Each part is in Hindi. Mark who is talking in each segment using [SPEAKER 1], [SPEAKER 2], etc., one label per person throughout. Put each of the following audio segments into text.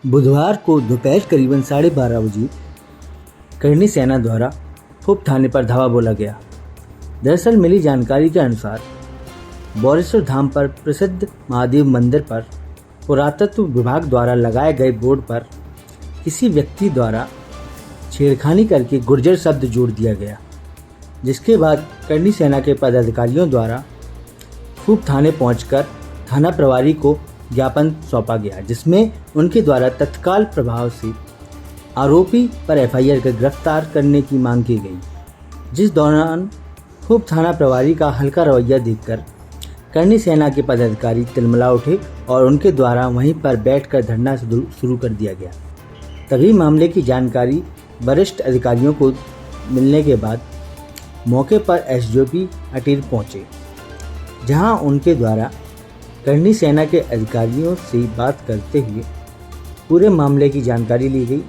[SPEAKER 1] बुधवार को दोपहर करीबन 12:30 बजे करणी सेना द्वारा फूप थाने पर धावा बोला गया। दरअसल मिली जानकारी के अनुसार बौरेश्वर धाम पर प्रसिद्ध महादेव मंदिर पर पुरातत्व विभाग द्वारा लगाए गए बोर्ड पर किसी व्यक्ति द्वारा छेड़खानी करके गुर्जर शब्द जोड़ दिया गया, जिसके बाद करणी सेना के पदाधिकारियों द्वारा फूप थाने पहुंचकर थाना प्रभारी को ज्ञापन सौंपा गया, जिसमें उनके द्वारा तत्काल प्रभाव से आरोपी पर एफआईआर कर गिरफ्तार करने की मांग की गई। जिस दौरान फूप थाना प्रभारी का हल्का रवैया देखकर करणी सेना के पदाधिकारी तिलमिला उठे और उनके द्वारा वहीं पर बैठकर धरना शुरू कर दिया गया। तभी मामले की जानकारी वरिष्ठ अधिकारियों को मिलने के बाद मौके पर एसडीओपी अटीर पहुंचे, जहां उनके द्वारा करणी सेना के अधिकारियों से बात करते हुए पूरे मामले की जानकारी ली गई।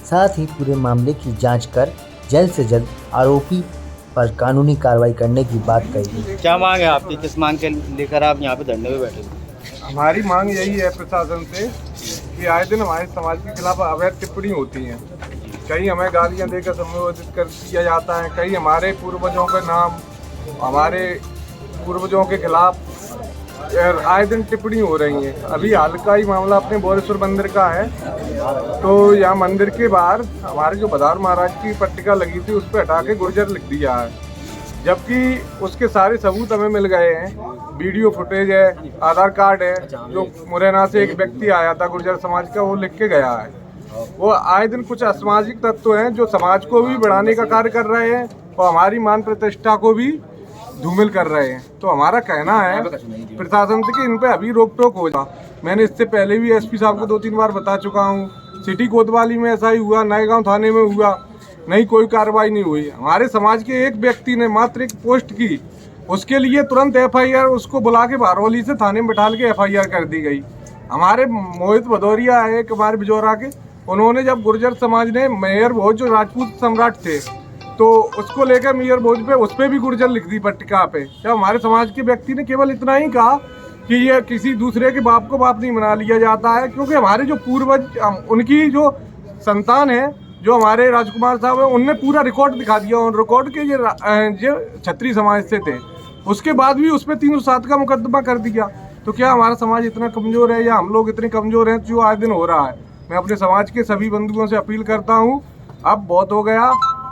[SPEAKER 1] साथ ही पूरे मामले की जांच कर जल्द से जल्द आरोपी पर कानूनी कार्रवाई करने की बात कही गई।
[SPEAKER 2] क्या मांग है आपकी? किस मांग के लेकर आप यहाँ पे धरने पे बैठे?
[SPEAKER 3] हमारी मांग यही है प्रशासन से कि आए दिन हमारे समाज के खिलाफ अवैध टिप्पणी होती हैं। कहीं हमें गालियाँ देकर संबोधित कर दिया जाता है, कहीं हमारे पूर्वजों का नाम, हमारे पूर्वजों के खिलाफ आए दिन टिप्पणी हो रही है। अभी हाल का ही मामला अपने बौरेश्वर मंदिर का है। तो यहाँ मंदिर के बाहर हमारे जो बदार महाराज की पट्टिका लगी थी उस पर हटा के गुर्जर लिख दिया है, जबकि उसके सारे सबूत हमें मिल गए हैं। वीडियो फुटेज है, आधार कार्ड है, जो मुरैना से एक व्यक्ति आया था गुर्जर समाज का, वो लिख के गया है। वो आए दिन कुछ असामाजिक तत्व हैं जो समाज को भी बढ़ाने का कार्य कर रहे हैं और हमारी मान प्रतिष्ठा को भी धूमिल कर रहे हैं। तो हमारा कहना है प्रशासन से कि इन पे अभी रोक टोक हो जाए। मैंने इससे पहले भी एसपी साहब को 2-3 बार बता चुका हूँ। सिटी कोतवाली में ऐसा ही हुआ, नएगांव थाने में हुआ, नहीं कोई कार्रवाई नहीं हुई। हमारे समाज के एक व्यक्ति ने मात्र एक पोस्ट की, उसके लिए तुरंत एफआईआर उसको बुला के बारौली से थाने में बैठा के एफआईआर कर दी गई। हमारे मोहित भदौरिया है एक हमारे बिजौरा के, उन्होंने जब गुर्जर समाज ने मेयर भोज जो राजपूत सम्राट थे तो उसको लेकर मेयर भोज पे उस पर भी गुर्जर लिख दी पट्टिका पे। जब हमारे समाज के व्यक्ति ने केवल इतना ही कहा कि ये किसी दूसरे के बाप को बाप नहीं बना लिया जाता है, क्योंकि हमारे जो पूर्वज उनकी जो संतान है, जो हमारे राजकुमार साहब है, उनने पूरा रिकॉर्ड दिखा दिया। उन रिकॉर्ड के ये क्षत्रिय समाज से थे, उसके बाद भी उस पर 307 का मुकदमा कर दिया। तो क्या हमारा समाज इतना कमज़ोर है या हम लोग इतने कमज़ोर हैं जो आए दिन हो रहा है? मैं अपने समाज के सभी बंधुओं से अपील करता हूँ, अब बहुत हो गया।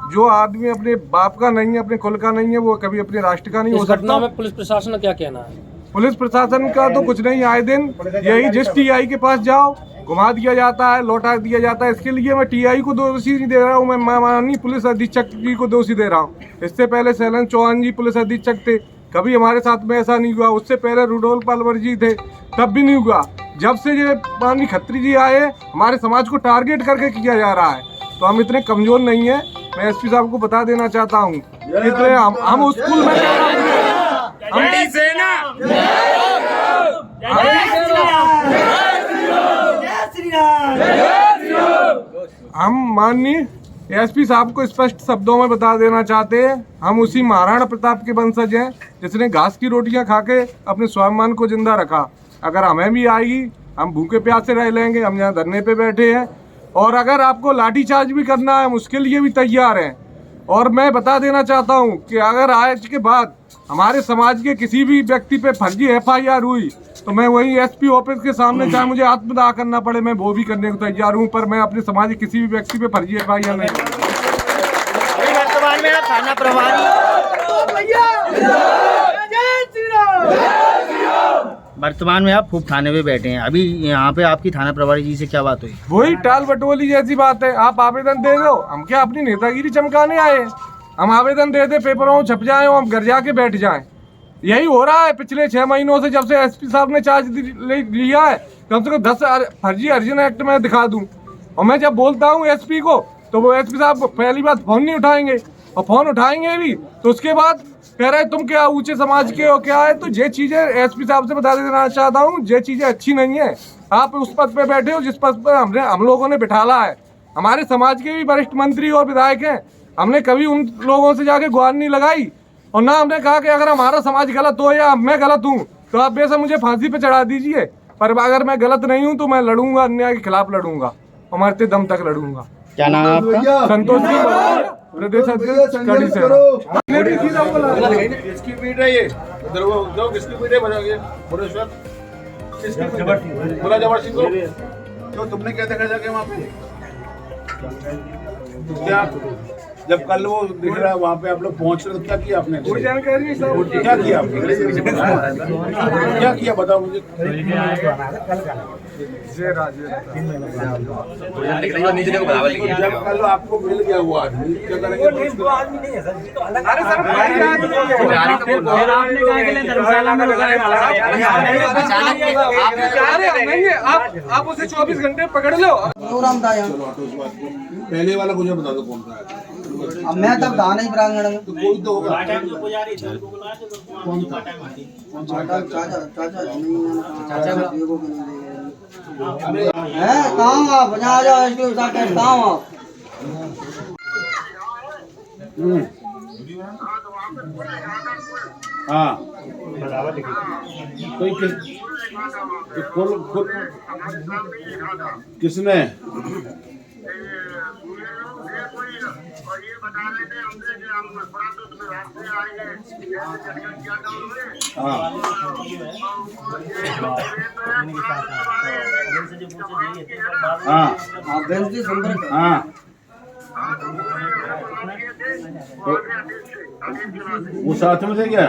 [SPEAKER 3] जो आदमी अपने बाप का नहीं है, अपने कुल का नहीं है, वो कभी अपने राष्ट्र का नहीं हो सकता।
[SPEAKER 4] इस घटना में पुलिस प्रशासन का क्या कहना है?
[SPEAKER 3] पुलिस प्रशासन का तो कुछ नहीं, आए दिन यही जिस टीआई के पास जाओ घुमा दिया जाता है, लौटा दिया जाता है। इसके लिए मैं टीआई को दोषी नहीं दे रहा हूँ, मैं माननीय पुलिस अधीक्षक जी को दोषी दे रहा हूँ। इससे पहले शैलन चौहान जी पुलिस अधीक्षक थे, कभी हमारे साथ में ऐसा नहीं हुआ। उससे पहले रुडोल पालवर जी थे, तब भी नहीं हुआ। जब से ये माननीय खत्री जी आए, हमारे समाज को टारगेट करके किया जा रहा है। तो हम इतने कमजोर नहीं है। मैं एसपी साहब को बता देना चाहता हूँ, इतने हम स्कूल में हम माननीय एसपी साहब को स्पष्ट शब्दों में बता देना चाहते हैं, हम उसी महाराणा प्रताप के वंशज हैं जिसने घास की रोटियां खाके अपने स्वाभिमान को जिंदा रखा। अगर हमें भी आएगी, हम भूखे प्यासे रह लेंगे। हम यहाँ धरने पे बैठे हैं और अगर आपको लाठीचार्ज भी करना है, हम उसके लिए भी तैयार हैं। और मैं बता देना चाहता हूँ कि अगर आज के बाद हमारे समाज के किसी भी व्यक्ति पे फर्जी एफआईआर हुई तो मैं वही एसपी ऑफिस के सामने, चाहे मुझे आत्मदाह करना पड़े, मैं वो भी करने को तैयार हूँ। पर मैं अपने समाज के किसी भी व्यक्ति पे फर्जी एफआईआर नहीं
[SPEAKER 2] वर्तमान में आप थाना प्रभारी वर्तमान में आप फूप थाने पे बैठे हैं। अभी यहाँ पे आपकी थाना प्रभारी जी से क्या बात हुई?
[SPEAKER 3] वही टाल बटोली जैसी बात है। आप आवेदन दे दो, हम क्या अपनी नेतागिरी चमकाने आए? हम आवेदन दे दे, पेपरों छप जाए और हम घर जाके बैठ जाएं। यही हो रहा है पिछले 6 महीनों से, जब से एसपी साहब ने चार्ज लिया है। कम से कम 10 फर्जी अर्जन एक्ट में दिखा दूं, और मैं जब बोलता हूँ एसपी को तो वो एसपी साहब पहली बात फोन नहीं उठाएंगे, और फोन उठाएंगे भी तो उसके बाद कह रहे तुम क्या ऊंचे समाज के हो क्या है। तो ये चीजें एसपी साहब से बता देना चाहता हूँ, ये चीजें अच्छी नहीं है। आप उस पद पे बैठे हो जिस पद पर हम लोगों ने बिठाला है। हमारे समाज के भी वरिष्ठ मंत्री और विधायक हैं, हमने कभी उन लोगों से जाके गुहार नहीं लगाई और ना हमने कहा कि अगर हमारा समाज गलत हो या मैं गलत हूँ तो आप बेशक मुझे फांसी पे चढ़ा दीजिए। पर अगर मैं गलत नहीं हूँ तो मैं लड़ूंगा, अन्याय के खिलाफ लड़ूंगा, और मरते दम तक लड़ूंगा।
[SPEAKER 2] क्या नाम है आपका?
[SPEAKER 3] संतोष सिंह बराड़, प्रदेश अध्यक्ष कड़ी सेना।
[SPEAKER 5] किसकी पीठ है ये? इधर वो जाओ, किसकी पीठ है बताइए भुवनेश्वर? किसकी पीठ है? बोला जबर सिंह को। क्यों तुमने क्या देखा जाके वहाँ पे? क्या जब कल वो दिख रहा है वहाँ पे आप लोग पहुँच रहे तो क्या किया आपने?
[SPEAKER 3] कोई जानकारी नहीं सर।
[SPEAKER 5] क्या किया आपने? क्या किया बताओ मुझे। जब कल आपको मिल गया वो आदमी क्या करेंगे?
[SPEAKER 3] अरे सर आप उसे 24 घंटे पकड़ लो।
[SPEAKER 5] चलो ऑटो से बात करो। पहले वाला मुझे बता दो कौन सा है।
[SPEAKER 6] अब मैं तब था नहीं प्रांगण में।
[SPEAKER 5] तो कोई तो होगा।
[SPEAKER 6] चाचा चाचा है कहाँ आप बजा जाओ इसके साथ कहाँ आप
[SPEAKER 5] हाँ कोई किसने? हाँ हाँ
[SPEAKER 6] आप बेंची संपर्क
[SPEAKER 5] हाँ वो साथ में थे क्या?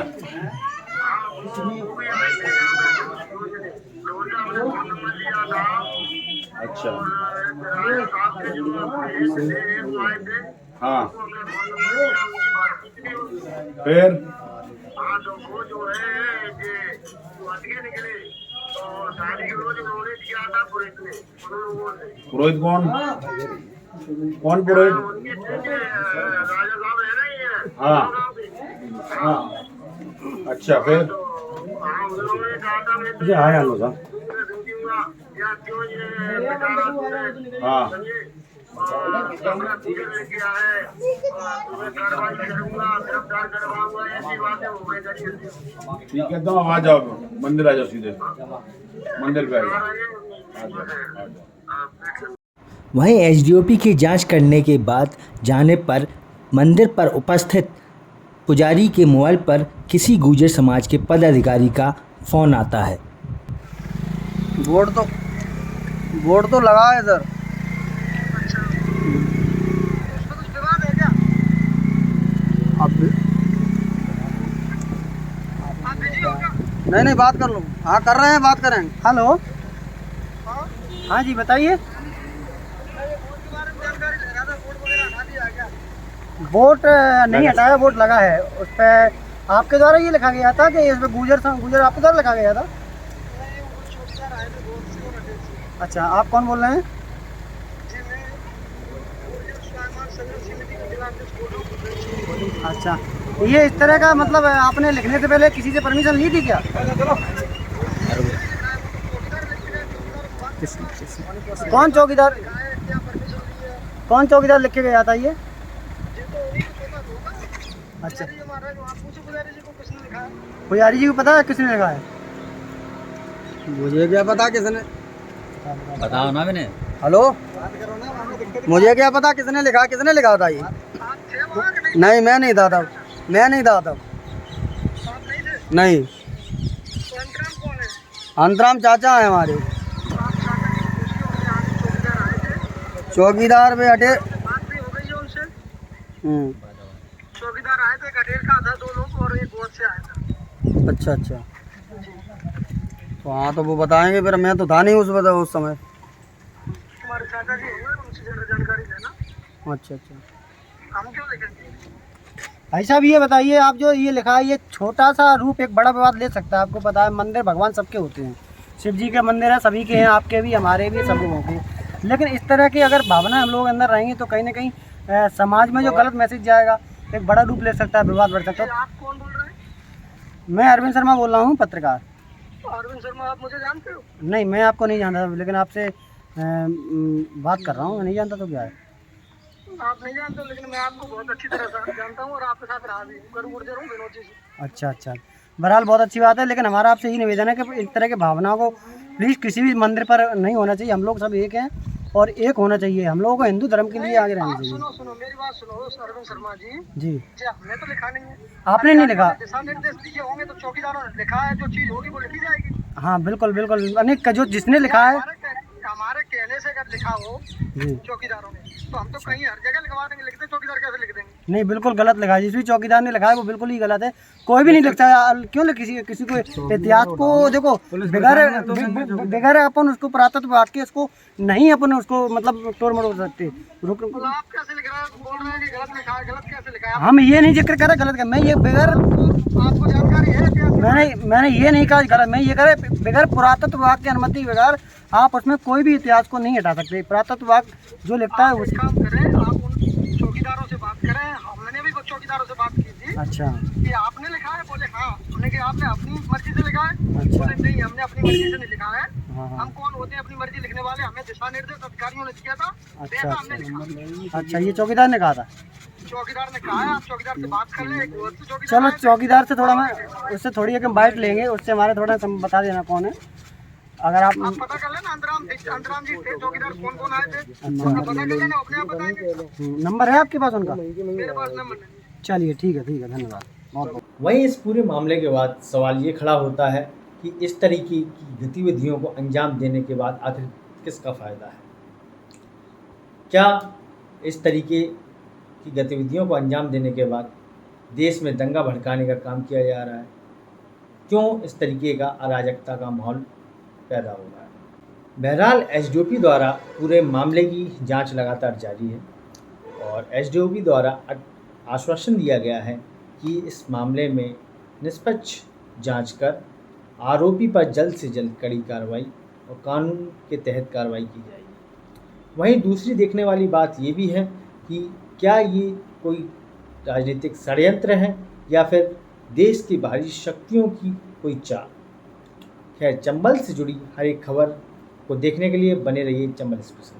[SPEAKER 5] अच्छा हाँ फिर पुरोहित कौन? कौन पुरोहित? हाँ हाँ अच्छा फिर हाँ ठीक है तो आ जाओ मंदिर आ जाओ सीधे मंदिर पे आ जाओ।
[SPEAKER 1] वहीं एसडीओपी की जांच करने के बाद जाने पर मंदिर पर उपस्थित पुजारी के मोबाइल पर किसी गुर्जर समाज के पदाधिकारी का फ़ोन आता है।
[SPEAKER 6] बोर्ड तो लगा है सर। अब नहीं बात कर लो। हाँ कर रहे हैं बात करेंगे।
[SPEAKER 2] हेलो हाँ जी बताइए। वोट नहीं हटाया, वोट लगा है उस पर। आपके द्वारा ये लिखा गया था कि इसमें गुजर आपके द्वारा लिखा गया था। अच्छा आप कौन बोल रहे हैं? अच्छा ये इस तरह का मतलब आपने लिखने से पहले किसी से परमिशन ली थी क्या? कौन चौकीदार लिख के गया था ये? अच्छा पुजारी जी को पता है किसने लिखा है?
[SPEAKER 6] मुझे क्या पता किसने।
[SPEAKER 2] बताओ ना मैंने।
[SPEAKER 6] हेलो मुझे क्या पता किसने लिखा था ये। नहीं मैं नहीं था तब। नहीं अंतराम चाचा है हमारे। चौकीदार पे हटे।
[SPEAKER 3] चौकीदार आए थे, गठेर का था 2 लोग और एक गोद से आया था।
[SPEAKER 6] अच्छा तो हाँ तो वो बताएंगे फिर। मैं तो था नहीं उस समय।
[SPEAKER 3] हमारे चाचा जी हैं, उनसे जानकारी लेना।
[SPEAKER 6] अच्छा
[SPEAKER 3] हम क्यों लिखेंगे?
[SPEAKER 2] भाई साहब ये बताइए, आप जो ये लिखा है ये छोटा सा रूप एक बड़ा विवाद ले सकता है। आपको पता है मंदिर भगवान सबके होते हैं, शिव जी के मंदिर है, सभी के हैं, आपके भी हमारे भी सब लोगों के। लेकिन इस तरह की अगर भावना हम लोग अंदर रहेंगे तो कहीं ना कहीं समाज में जो गलत मैसेज जाएगा एक बड़ा रूप ले सकता है, विवाद बढ़ सकता है।
[SPEAKER 3] आप कौन बोल रहे हैं?
[SPEAKER 2] मैं अरविंद शर्मा बोल रहा हूँ, पत्रकार।
[SPEAKER 3] अरविंद शर्मा आप मुझे जानते हो?
[SPEAKER 2] नहीं मैं आपको नहीं जानता, लेकिन आपसे बात कर रहा हूँ। मैं नहीं जानता तो क्या है?
[SPEAKER 3] आप नहीं जानते, लेकिन मैं आपको बहुत अच्छी तरह से जानता हूँ और आपके साथ रहा भी हूँ, गुर्जर हूँ बिनोची से।
[SPEAKER 2] अच्छा बहरहाल बहुत अच्छी बात है। लेकिन हमारा आपसे यही निवेदन है कि इस तरह की भावनाओं को प्लीज़ किसी भी मंदिर पर नहीं होना चाहिए। हम लोग सब एक हैं और एक होना चाहिए। हम लोगों को हिंदू धर्म के लिए आगे रहना चाहिए।
[SPEAKER 7] सुनो मेरी बात सुनो अरविंद शर्मा जी।
[SPEAKER 2] जी
[SPEAKER 7] हमने तो लिखा नहीं है,
[SPEAKER 2] आपने नहीं लिखा।
[SPEAKER 7] दिशा निर्देश दिए होंगे तो चौकीदारों ने लिखा है, जो चीज होगी वो लिखी जाएगी।
[SPEAKER 2] हाँ बिल्कुल बिल्कुल, अनेक जो जिसने लिखा है
[SPEAKER 7] हमारे कहने से अगर लिखा हो
[SPEAKER 2] जी,
[SPEAKER 7] चौकीदारों ने, तो हम तो कहीं हर जगह लिखवा देंगे, लिखते चौकीदार कैसे लिख देंगे?
[SPEAKER 2] नहीं बिल्कुल गलत लिखा है। जिस भी चौकीदार ने लिखा है वो बिल्कुल ही गलत है। कोई भी नहीं लिखता है। क्यों किसी को इतिहास को देखो बगैर अपन उसको पुरातत्व विभाग के उसको नहीं अपन उसको मतलब तोड़ मरोड़ सकते।
[SPEAKER 7] आप कैसे लिख रहे हैं, बोल रहे हैं कि गलत लिखा है, गलत कैसे लिखा है?
[SPEAKER 2] हम ये नहीं जिक्र कर रहे गलत का। मैं ये बगैर
[SPEAKER 7] आपको जानकारी है क्या?
[SPEAKER 2] मैंने ये नहीं कहा गलत। मैं ये कह रहा बगैर पुरातत्व विभाग की अनुमति के बगैर आप उसमें कोई भी इतिहास को नहीं हटा सकते। पुरातत्व विभाग जो लिखता है
[SPEAKER 7] एक काम करें, आप उन चौकीदारों से बात करें। हमने भी कुछ चौकीदारों से बात की थी।
[SPEAKER 2] अच्छा
[SPEAKER 7] कि आपने लिखा है? बोले हाँ। हमने कहा आपने अपनी मर्जी से लिखा है?
[SPEAKER 2] अच्छा।
[SPEAKER 7] बोले नहीं, हमने अपनी मर्जी से नहीं लिखा है।
[SPEAKER 2] हाँ, हाँ।
[SPEAKER 7] हम कौन होते हैं अपनी मर्जी लिखने वाले? हमें दिशा निर्देश अधिकारियों ने दिया था,
[SPEAKER 2] अच्छा
[SPEAKER 7] हमने लिखा।
[SPEAKER 2] अच्छा, ये चौकीदार ने कहा था।
[SPEAKER 7] चौकीदार ने कहा है, आप चौकीदार से बात कर लें। एक बहुत से चौकीदार
[SPEAKER 2] चलो
[SPEAKER 7] आए थे।
[SPEAKER 2] चौकीदार से थोड़ा मैं उससे थोड़ी एक बाइट लेंगे, उससे हमारे थोड़ा बता देना कौन है। अगर आप
[SPEAKER 7] आप पता कर लेना, अंतराम जी थे चौकीदार, कौन कौन आए थे, उनका पता कर लेना, अपने आप बताएंगे।
[SPEAKER 2] नंबर है आपके पास उनका?
[SPEAKER 7] मेरे पास नंबर नहीं।
[SPEAKER 2] चलिए ठीक है धन्यवाद बहुत।
[SPEAKER 1] वहीं इस पूरे मामले के बाद सवाल ये खड़ा होता है कि इस तरीके की गतिविधियों को अंजाम देने के बाद आखिर किसका फ़ायदा है? क्या इस तरीके की गतिविधियों को अंजाम देने के बाद देश में दंगा भड़काने का काम किया जा रहा है? क्यों इस तरीके का अराजकता का माहौल पैदा हो रहा है? बहरहाल एसडीओपी द्वारा पूरे मामले की जांच लगातार जारी है और एसडीओपी द्वारा आश्वासन दिया गया है कि इस मामले में निष्पक्ष जांच कर आरोपी पर जल्द से जल्द कड़ी कार्रवाई और कानून के तहत कार्रवाई की जाएगी। वहीं दूसरी देखने वाली बात ये भी है कि क्या ये कोई राजनीतिक षड्यंत्र है या फिर देश की बाहरी शक्तियों की कोई चाल। खैर, चंबल से जुड़ी हर एक खबर को देखने के लिए बने रहिए चंबल स्पेशल।